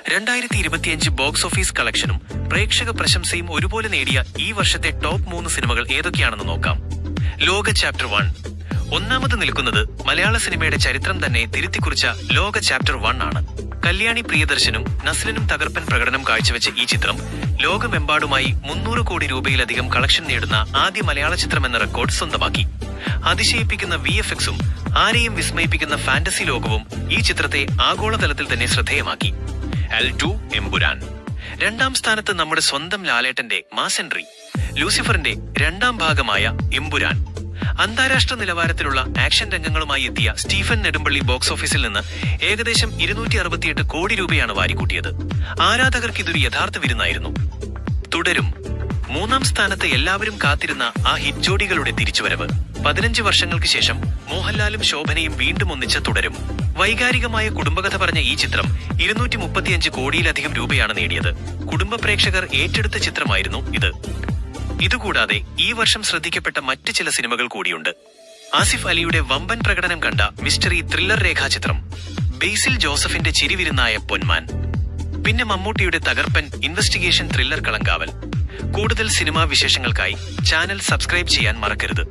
2025 box office കളക്ഷനും പ്രേക്ഷക പ്രശംസയും ഒരുപോലെ നേടിയ ഈ വർഷത്തെ ടോപ്പ് 3 സിനിമകൾ ഏതൊക്കെയാണെന്ന് നോക്കാം. ലോക ചാപ്റ്റർ 1. ഒന്നാമത് നിൽക്കുന്നത് മലയാള സിനിമയുടെ ചരിത്രം തന്നെ തിരുത്തിക്കുറിച്ച ലോക ചാപ്റ്റർ 1 ആണ്. കല്യാണി പ്രിയദർശനും നസ്ലിനും തകർപ്പൻ പ്രകടനം കാഴ്ചവെച്ച ഈ ചിത്രം ലോകമെമ്പാടുമായി 300 കോടി രൂപയിലധികം കളക്ഷൻ നേടുന്ന ആദ്യ മലയാള ചിത്രമെന്ന റെക്കോർഡ് സ്വന്തമാക്കി. അതിശയിപ്പിക്കുന്ന VFX-ഉം ആരെയും വിസ്മയിപ്പിക്കുന്ന ഫാന്റസി ലോകവും ഈ ചിത്രത്തെ ആഗോളതലത്തിൽ തന്നെ ശ്രദ്ധേയമാക്കി. L2 എമ്പുരാൻ. രണ്ടാം സ്ഥാനത്ത് നമ്മുടെ സ്വന്തം ലാലേട്ടന്റെ മാസ് എൻട്രി ലൂസിഫറിന്റെ രണ്ടാം ഭാഗമായ എമ്പുരാൻ. അന്താരാഷ്ട്ര നിലവാരത്തിലുള്ള ആക്ഷൻ രംഗങ്ങളുമായി എത്തിയ സ്റ്റീഫൻ നെടുമ്പള്ളി ബോക്സ് ഓഫീസിൽ നിന്ന് ഏകദേശം 268 കോടി രൂപയാണ് വാരിക്കൂട്ടിയത്. ആരാധകർക്ക് ഇതൊരു യഥാർത്ഥ വിരുന്നായിരുന്നു. തുടരും. മൂന്നാം സ്ഥാനത്ത് എല്ലാവരും കാത്തിരുന്ന ആ ഹിറ്റ് ജോഡികളുടെ തിരിച്ചുവരവ്. 15 വർഷങ്ങൾക്ക് ശേഷം മോഹൻലാലും ശോഭനയും വീണ്ടും ഒന്നിച്ച തുടരും. വൈകാരികമായ കുടുംബകഥ പറഞ്ഞ ഈ ചിത്രം 235 കോടിയിലധികം രൂപയാണ് നേടിയത്. കുടുംബ പ്രേക്ഷകർ ഏറ്റെടുത്ത ചിത്രമായിരുന്നു ഇത്. ഇതുകൂടാതെ ഈ വർഷം ശ്രദ്ധിക്കപ്പെട്ട മറ്റ് ചില സിനിമകൾ കൂടിയുണ്ട്. ആസിഫ് അലിയുടെ വമ്പൻ പ്രകടനം കണ്ട മിസ്റ്ററി ത്രില്ലർ രേഖാചിത്രം, ബേസിൽ ജോസഫിന്റെ ചിരിവിരുന്നായ പൊന്മാൻ, പിന്നെ മമ്മൂട്ടിയുടെ തകർപ്പൻ ഇൻവെസ്റ്റിഗേഷൻ ത്രില്ലർ കളങ്കാവൽ. കൂടുതൽ സിനിമാ വിശേഷങ്ങൾക്കായി ചാനൽ സബ്സ്ക്രൈബ് ചെയ്യാൻ മറക്കരുത്.